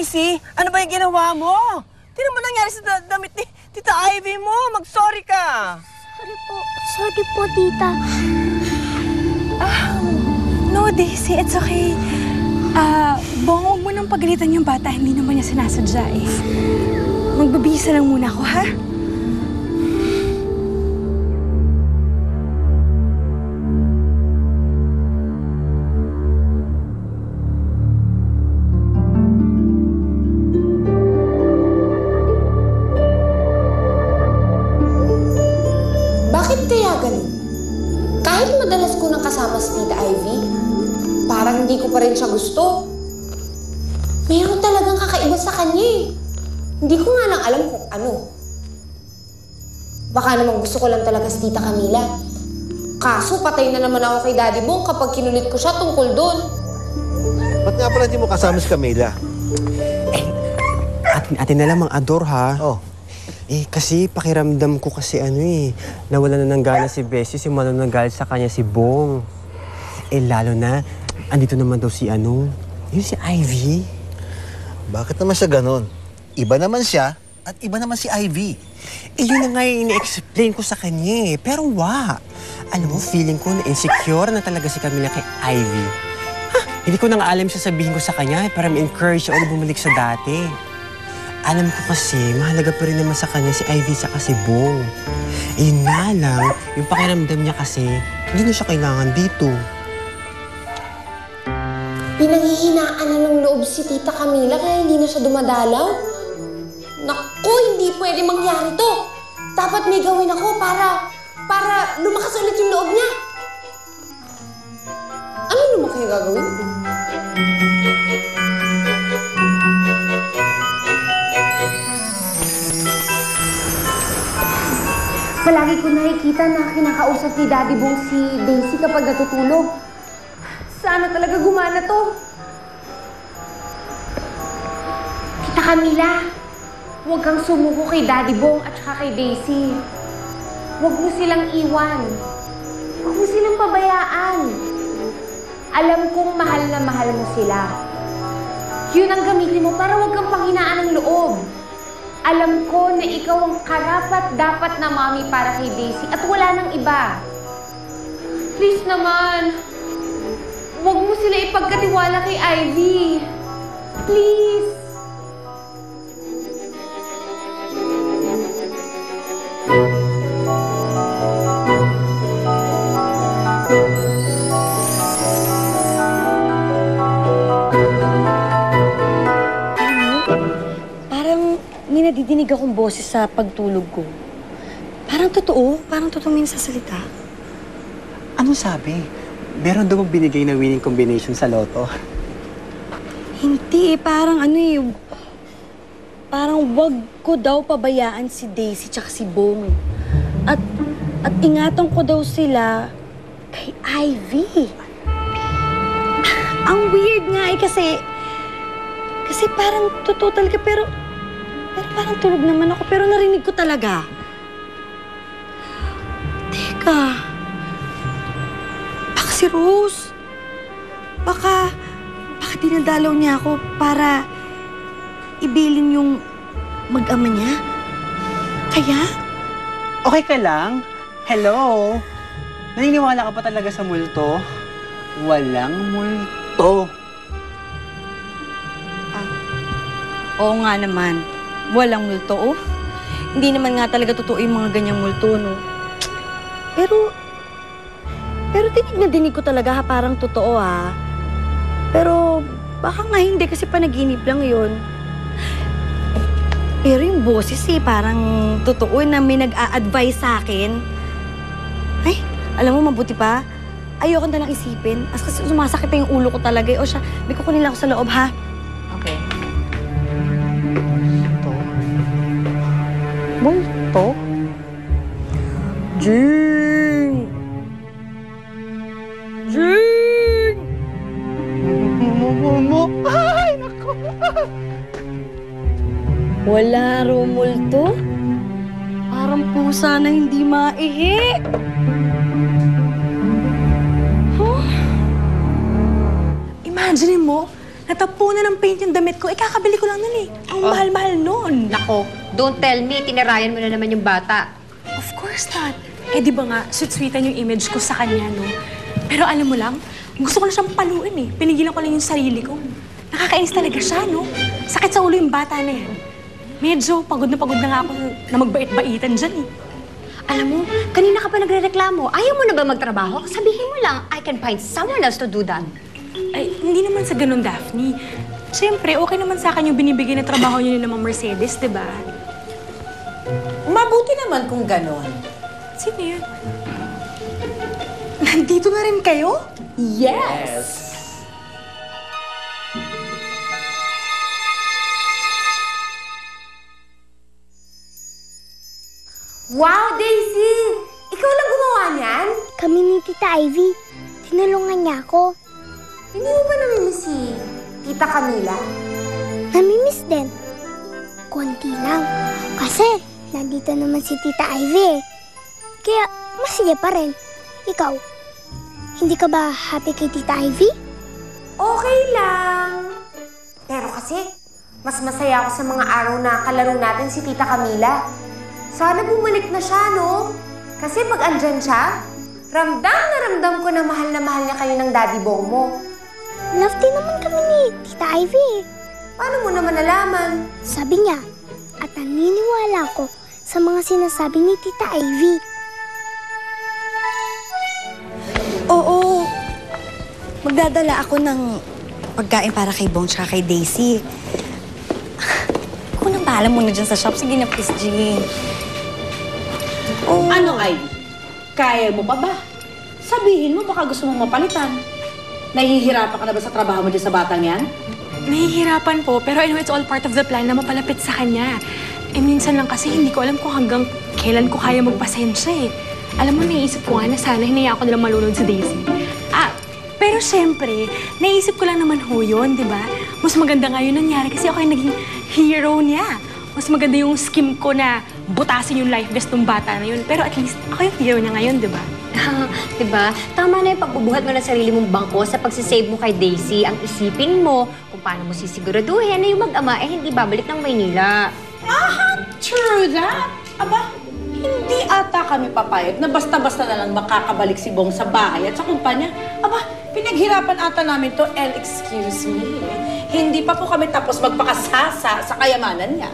Daisy, ano ba yung ginawa mo? Tingnan mo nangyari sa damit ni Tita Ivy mo. Mag-sorry ka. Sorry po, tita. No, Daisy, it's okay. Bong, huwag mo nang pagalitan yung bata. Hindi naman niya sinasadya eh. Magbabihisa lang muna ako, ha? Bakit kaya ganun? Kahit madalas ko nang kasama si Tita Ivy, parang hindi ko pa rin siya gusto. Mayroon talagang kakaiba sa kanya eh. Hindi ko nga lang alam kung ano. Baka naman gusto ko lang talaga si Tita Camila. Kaso patay na naman ako kay Daddy Bong kapag kinulit ko siya tungkol doon. Ba't nga pala hindi mo kasama si Camila? Atin na lang mang ador, ha? Oh. Kasi pakiramdam ko kasi nawala na ng gana si Bessie, simula na galit sa kanya si Bong. Lalo na, andito naman daw si yun si Ivy. Bakit naman siya ganon? Iba naman siya at iba naman si Ivy. Yun na nga yung ini-explain ko sa kanya pero alam mo, feeling ko na insecure na talaga si Camila kay Ivy. Hindi ko na nga alam sasabihin ko sa kanya para ma-encourage siya ulit bumalik sa dati. Alam ko kasi, mahalaga pa rin naman sa kanya si Ivy saka si Bong. Yun nga lang, yung pakiramdam niya kasi, hindi na siya kailangan dito. Pinanghihinaan na ng loob si Tita Camila kaya hindi na siya dumadalaw. Naku, hindi pwede mangyari to. Dapat may gawin ako para lumakas ulit yung loob niya. Ano naman kaya gagawin ko? Palagi ko nakikita na kinakausap ni Daddy Bong si Daisy kapag natutulog. Sana talaga gumana to. Tita Camila, huwag kang sumuko kay Daddy Bong at saka kay Daisy. Huwag mo silang iwan. Huwag mo silang pabayaan. Alam kong mahal na mahal mo sila. Yun ang gamitin mo para huwag kang panghinaan ng loob. Alam ko na ikaw ang karapat-dapat na mami para kay Daisy at wala nang iba. Please naman, huwag mo sila ipagkatiwala kay Ivy. Please. Nadidinig akong boses sa pagtulog ko. Parang totoo may sasalita. Ano sabi? Meron daw binigay na winning combination sa loto. Hindi parang parang wag ko daw pabayaan si Daisy tsaka si Bong. At ingatan ko daw sila kay Ivy. Ang weird nga kasi parang totoo talaga pero parang tulog naman ako, pero narinig ko talaga. Teka. Baka si Rose. Baka dinadalaw niya ako para ibilin yung mag-ama niya. Kaya? Okay ka lang? Hello? Naniniwala ka pa talaga sa multo? Walang multo. Oo nga naman. Walang multo, Hindi naman nga talaga totoo yung mga ganyang multo, no? Pero dinig ko talaga parang totoo, ha? Pero baka nga hindi kasi panaginip lang yun. Pero yung boses, parang totoo na may nag-a-advise sa akin. Ay, alam mo, mabuti pa. Ayoko na lang isipin. Kasi sumasakit na yung ulo ko talaga. O siya, may kukunin lang ako sa loob, ha? Okay. Multo? Jing! Jing! Ay, naku! Wala raw multo? Parang pusa na hindi maihi. Huh? Imagine mo, Natapunan ng paint yung damit ko. Kakabili ko lang nun eh. Ang mahal-mahal nun. Nako, don't tell me, tinirayan mo na naman yung bata. Of course not. Eh di ba nga, sweet-sweetan yung image ko sa kanya, no? Pero alam mo lang, gusto ko na siyang paluin eh. Pinigilan ko lang yung sarili ko. Nakakainis talaga siya, no? Sakit sa ulo yung bata na yan. Medyo pagod na nga ako na magbait-baitan dyan eh. Alam mo, kanina ka pa nagre-reklamo. Ayaw mo na ba magtrabaho? Sabihin mo lang, I can find someone else to do that. Ay, hindi naman sa ganun, Daphne. Siyempre, okay naman sa akin yung binibigay na trabaho niyo ni Ma'am Mercedes, di ba? Mabuti naman kung ganon. Sino yun? Nandito na rin kayo? Yes! Wow, Daisy! Ikaw lang gumawa niyan? Kami ni Tita Ivy. Tinulungan niya ako. Hindi mo ba namimiss si Tita Camila? Namimiss din. Konti lang. Kasi, nandito naman si Tita Ivy eh. Kaya, masaya pa rin. Ikaw, hindi ka ba happy kay Tita Ivy? Okay lang. Pero kasi, mas masaya ako sa mga araw na kalaro natin si Tita Camila. Sana bumalik na siya, no? Kasi pag andyan siya, ramdam na ramdam ko na mahal niya kayo ng Daddy Bong mo. Love din naman kami ni Tita Ivy eh. Paano mo naman nalaman? Sabi niya, at naniniwala ko sa mga sinasabi ni Tita Ivy. Oo. Magdadala ako ng pagkain para kay Bong tsaka kay Daisy. Ako nang bahala muna dyan sa shop. Sige na, please, Jean. Oh. Ano, Ivy? Kaya mo pa ba? Sabihin mo, baka gusto mong mapalitan. Nahihirapan ka na ba sa trabaho mo dyan sa batang yan? Nahihirapan po, pero I know it's all part of the plan na mapalapit sa kanya. Eh, minsan lang kasi hindi ko alam kung hanggang kailan ko kaya magpasensya eh. Alam mo, naisip ko nga na sana hinaya ako nilang malunod si Daisy. Pero syempre, naisip ko lang naman ho yun, di ba? Mas maganda nga yun nangyari kasi ako yung naging hero niya. Mas maganda yung scheme ko na butasin yung life vest ng bata na yun. Pero at least, ako yung hero niya ngayon, di ba? Diba? Tama na yung pagbubuhat mo ng sarili mong bangko sa pagsisave mo kay Daisy. Ang isipin mo kung paano mo sisiguraduhin na yung mag-ama eh hindi babalik ng Maynila. True that. Aba, hindi ata kami papayag na basta-basta na lang makakabalik si Bong sa bahay at sa kumpanya. Aba, pinaghirapan ata namin to and excuse me, hindi pa po kami tapos magpakasasa sa kayamanan niya.